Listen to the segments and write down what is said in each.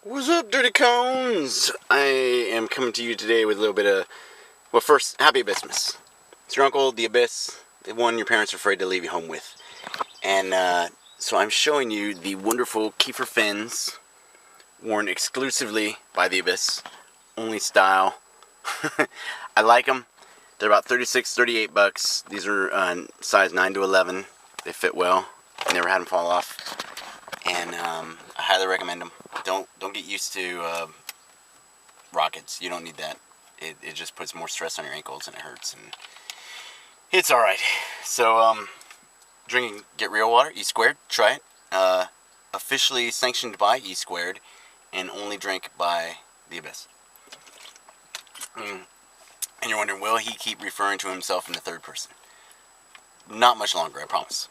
What's up, Dirty Cones? I am coming to you today with a little bit of... Well, first, happy Abyssmas. It's your uncle, the Abyss, the one your parents are afraid to leave you home with. And so I'm showing you the wonderful Kiefer fins, worn exclusively by the Abyss. Only style. I like them. They're about $36-$38. These are size 9 to 11. They fit well. I never had them fall off. And I highly recommend them. Don't get used to rockets. You don't need that. It just puts more stress on your ankles and it hurts. And it's alright. So, drinking Get Real water, E Squared. Try it. Officially sanctioned by E Squared and only drank by the Abyss. And you're wondering, will he keep referring to himself in the third person? Not much longer, I promise.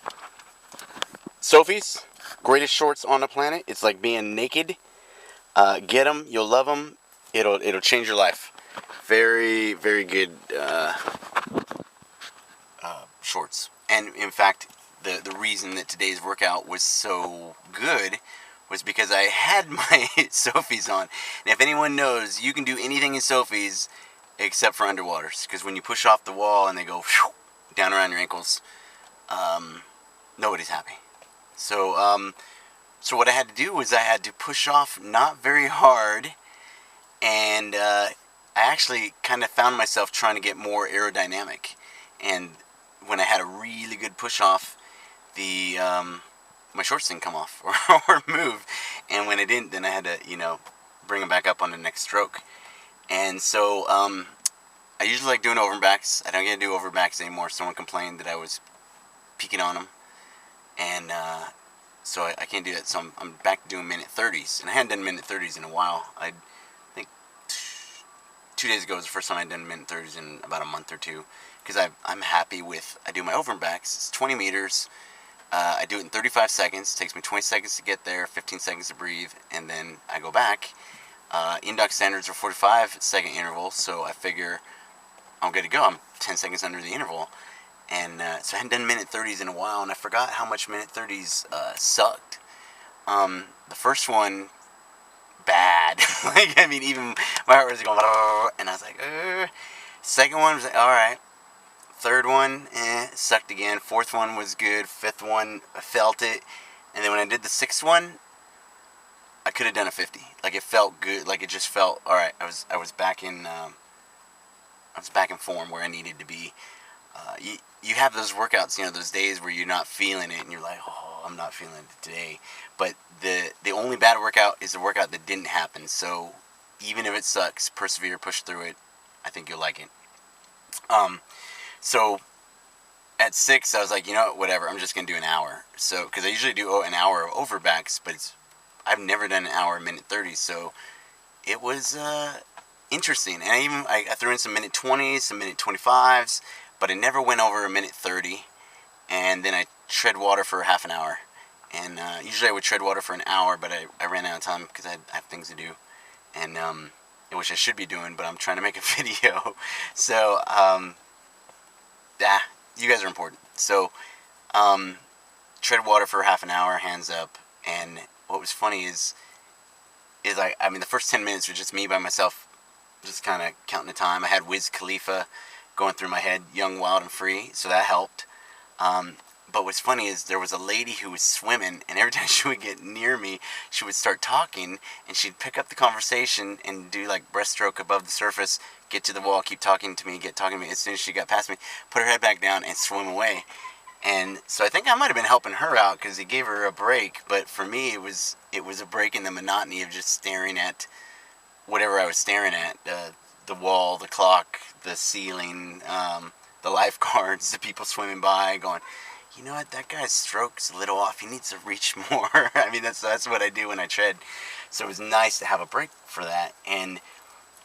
Sophie's greatest shorts on the planet. It's like being naked. Get them, you'll love them. It'll change your life. Very, very good shorts. And in fact, the reason that today's workout was so good was because I had my Sophie's on. And if anyone knows, you can do anything in Sophie's except for underwaters. Because when you push off the wall and they go down around your ankles, nobody's happy. So what I had to do was I had to push off not very hard, and I actually kind of found myself trying to get more aerodynamic. And when I had a really good push off, my shorts didn't come off or move, and when it didn't, then I had to bring them back up on the next stroke. And so I usually like doing overbacks. I don't get to do overbacks anymore. Someone complained that I was peeking on them. And so I can't do that. So I'm back to doing minute 30s. And I hadn't done minute 30s in a while. I think 2 days ago was the first time I'd done minute 30s in about a month or two. Because I'm happy with, I do my overbacks. It's 20 meters. I do it in 35 seconds. It takes me 20 seconds to get there, 15 seconds to breathe. And then I go back. Indoc standards are 45-second intervals. So I figure I'm good to go. I'm 10 seconds under the interval. And so I hadn't done minute 30s in a while, and I forgot how much minute 30s sucked. The first one, bad. Even my heart was going, and I was like, Second one was like, alright. Third one, sucked again. Fourth one was good. Fifth one, I felt it. And then when I did the sixth one, I could have done a 50. Like, it felt good. Like, it just felt, alright. I was back in form where I needed to be. You have those workouts, those days where you're not feeling it, and you're like, oh, I'm not feeling it today. But the only bad workout is the workout that didn't happen. So even if it sucks, persevere, push through it. I think you'll like it. So at 6, I was like, whatever. I'm just gonna do an hour. So because I usually do an hour of overbacks, but I've never done an hour of minute 30. So it was interesting, and I threw in some minute 20s, some minute 25s. But I never went over a minute 30, and then I tread water for half an hour. And usually I would tread water for an hour, but I ran out of time because I have things to do, and which I should be doing, but I'm trying to make a video. So, you guys are important. So, tread water for half an hour, hands up. And what was funny is the first 10 minutes was just me by myself, just kind of counting the time. I had Wiz Khalifa going through my head, Young, Wild, and Free, so that helped. But what's funny is there was a lady who was swimming, and every time she would get near me, she would start talking, and she'd pick up the conversation and do like breaststroke above the surface, get to the wall, keep talking to me. As soon as she got past me, put her head back down and swim away. And so I think I might have been helping her out because it gave her a break, but for me it was a break in the monotony of just staring at whatever I was staring at. The wall, the clock, the ceiling, the lifeguards, the people swimming by, going, you know what, that guy's stroke's a little off. He needs to reach more. That's what I do when I tread. So it was nice to have a break for that. And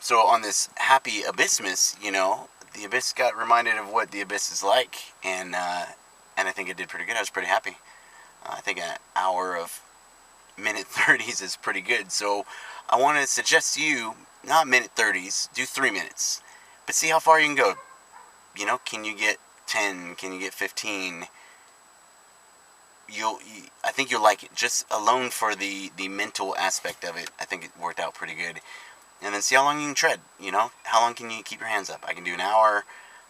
so on this happy Abyssmas, the Abyss got reminded of what the Abyss is like, and I think it did pretty good. I was pretty happy. I think an hour of minute 30s is pretty good. So I want to suggest to you, not minute 30s, do 3 minutes. But see how far you can go. Can you get 10? Can you get 15? I think you'll like it just alone for the mental aspect of it. I think it worked out pretty good. And then see how long you can tread. You know, how long can you keep your hands up? I can do an hour.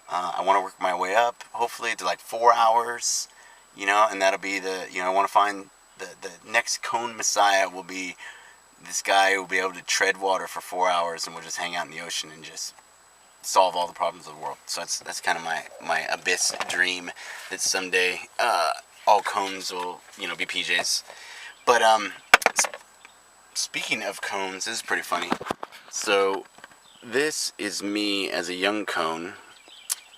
I want to work my way up, hopefully to like 4 hours. You know, and that'll be I want to find the next cone messiah will be this guy who will be able to tread water for 4 hours, and we'll just hang out in the ocean and just solve all the problems of the world. So that's kind of my abyss dream, that someday all cones will be PJs. But speaking of cones, this is pretty funny. So this is me as a young cone.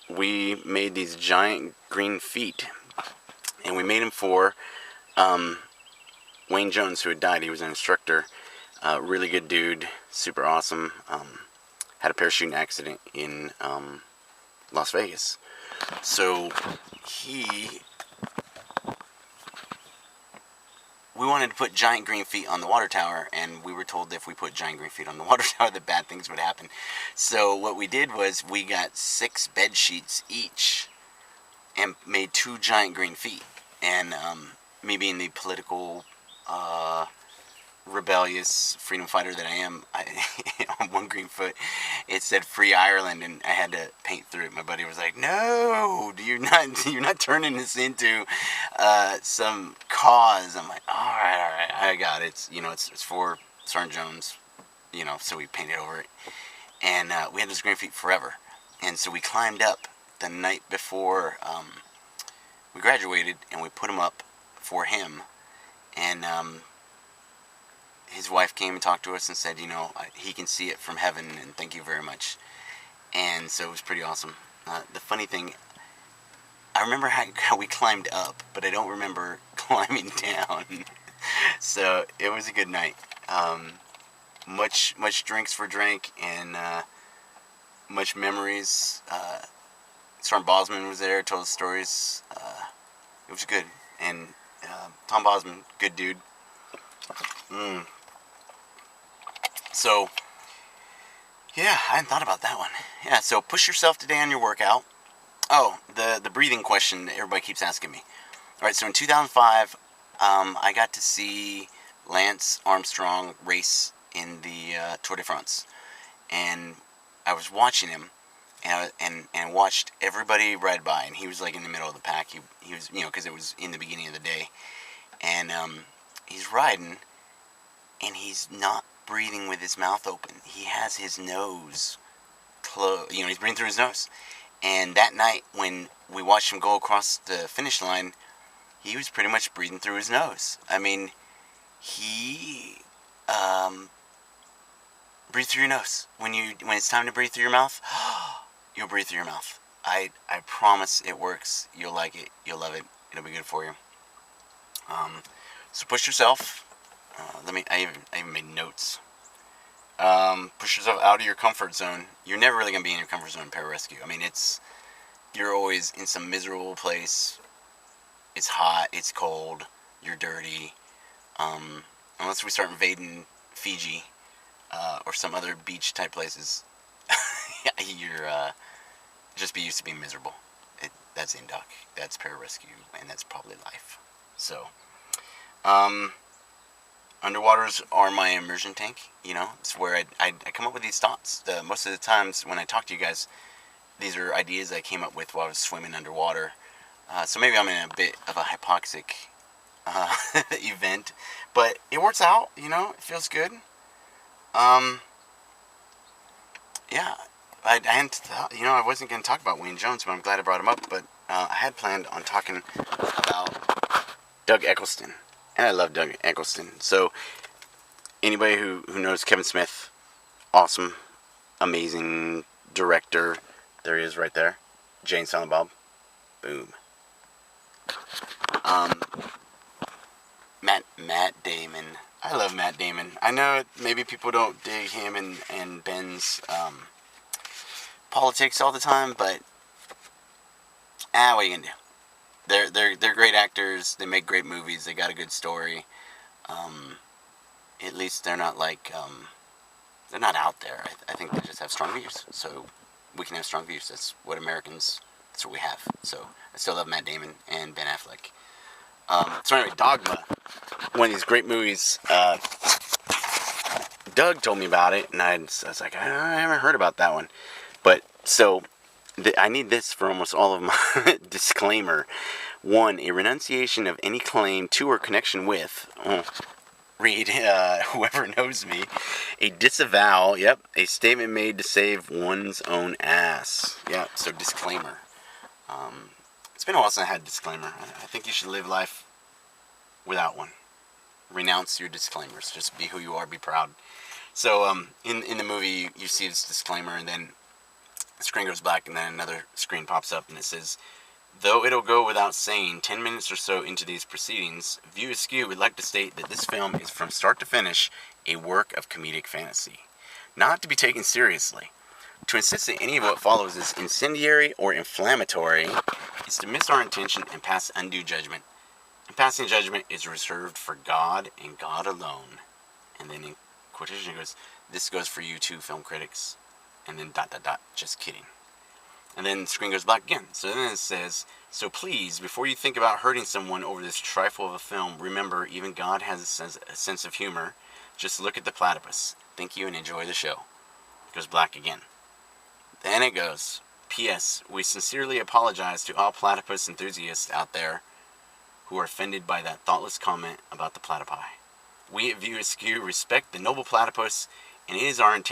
We made these giant green feet, and we made them for Wayne Jones, who had died. He was an instructor, really good dude, super awesome. Had a parachuting accident in Las Vegas. So we wanted to put giant green feet on the water tower, and we were told if we put giant green feet on the water tower that bad things would happen. So what we did was we got 6 bed sheets each and made 2 giant green feet. And me being the political rebellious freedom fighter that I am, on one green foot it said "Free Ireland," and I had to paint through it. My buddy was like, "No, you're not turning this into some cause." I'm like, "All right, I got it. It's for Sergeant Jones." So we painted over it, and we had those green feet forever. And so we climbed up the night before we graduated, and we put them up for him, and his wife came and talked to us and said, he can see it from heaven, and thank you very much. And so it was pretty awesome. The funny thing, I remember how we climbed up, but I don't remember climbing down. So it was a good night. Much drinks were drank, and much memories. Sergeant Bosman was there, told us stories. It was good. And Tom Bosman, good dude. So, yeah, I hadn't thought about that one. Yeah, so push yourself today on your workout. Oh, the breathing question that everybody keeps asking me. Alright, so in 2005, I got to see Lance Armstrong race in the Tour de France. And I was watching him, and watched everybody ride by, and he was like in the middle of the pack. He was, because it was in the beginning of the day. And he's riding, and he's not breathing with his mouth open. He has his nose closed. He's breathing through his nose. And that night, when we watched him go across the finish line, he was pretty much breathing through his nose. I mean, he breathe through your nose. When it's time to breathe through your mouth, you'll breathe through your mouth. I promise it works. You'll like it. You'll love it. It'll be good for you. So push yourself. I even made notes. Push yourself out of your comfort zone. You're never really going to be in your comfort zone in pararescue. I mean, you're always in some miserable place. It's hot, it's cold, you're dirty. Unless we start invading Fiji, or some other beach type places, you're just be used to being miserable. That's INDOC, that's pararescue, and that's probably life. So, underwaters are my immersion tank. It's where I come up with these thoughts. Most of the times when I talk to you guys, these are ideas I came up with while I was swimming underwater. So maybe I'm in a bit of a hypoxic event, but it works out. It feels good. Yeah, I hadn't thought, I wasn't going to talk about Wayne Jones, but I'm glad I brought him up. But I had planned on talking about Doug Eccleston. And I love Doug Eccleston. So, anybody who knows Kevin Smith, awesome, amazing director. There he is right there. Jay and Silent Bob. Boom. Matt Damon. I love Matt Damon. I know maybe people don't dig him and Ben's politics all the time, but what are you gonna do? They're great actors. They make great movies. They got a good story. At least they're not they're not out there. I think they just have strong views. So we can have strong views. That's what we have. So I still love Matt Damon and Ben Affleck. So anyway, Dogma, one of these great movies. Doug told me about it, and I was like, I haven't heard about that one. But so I need this for almost all of my disclaimer. 1, a renunciation of any claim to or connection with. Read, whoever knows me. A disavow, yep, a statement made to save one's own ass. Yeah, so disclaimer. It's been a while since I had a disclaimer. I think you should live life without one. Renounce your disclaimers. Just be who you are, be proud. So, in the movie, you see this disclaimer, and then the screen goes black, and then another screen pops up, and it says, though it'll go without saying, 10 minutes or so into these proceedings, View Askew would like to state that this film is from start to finish a work of comedic fantasy, not to be taken seriously. To insist that any of what follows is incendiary or inflammatory is to miss our intention and pass undue judgment. And passing judgment is reserved for God and God alone. And then in quotation it goes, this goes for you too, film critics. And then ... just kidding. And then the screen goes black again. So then it says, so please, before you think about hurting someone over this trifle of a film, remember, even God has a sense of humor. Just look at the platypus. Thank you and enjoy the show. It goes black again. Then it goes, P.S. We sincerely apologize to all platypus enthusiasts out there who are offended by that thoughtless comment about the platypi. We at View Askew respect the noble platypus, and it is not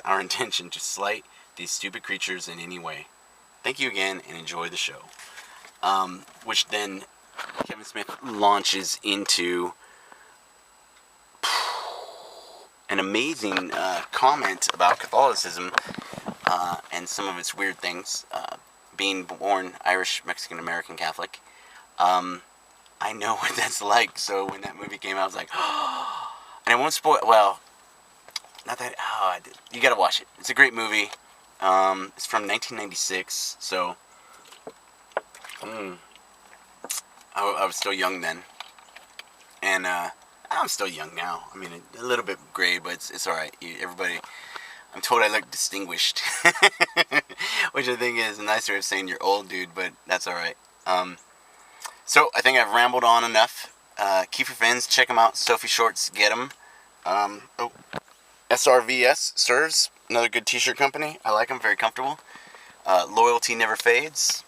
our intention to slight these stupid creatures in any way. Thank you again, and enjoy the show. Which then Kevin Smith launches into an amazing comment about Catholicism and some of its weird things. Being born Irish, Mexican, American Catholic, I know what that's like. So when that movie came out, I was like, oh, and I won't spoil. Well, not that. Oh, you gotta watch it. It's a great movie. It's from 1996. So I was still young then, and I'm still young now. I mean, a little bit gray, but it's all right. Everybody, I'm told I look distinguished, which I think is a nicer way of saying you're old, dude. But that's all right. So I think I've rambled on enough. Keep your fans, check them out. Sophie Shorts, get them. SRVS serves, another good t-shirt company. I like them, very comfortable. Loyalty never fades.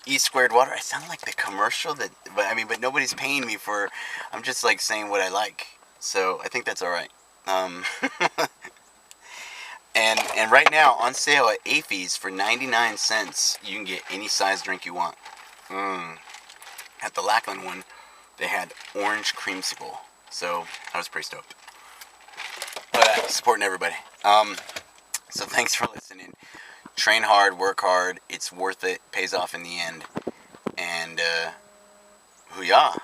E Squared Water. I sound like the commercial but nobody's paying me for. I'm just like saying what I like. So I think that's all right. And right now on sale at AFES for 99 cents, you can get any size drink you want. At the Lackland one, they had orange creamsicle. So I was pretty stoked. But supporting everybody. So thanks for listening. Train hard, work hard. It's worth it. Pays off in the end. And Hooyah.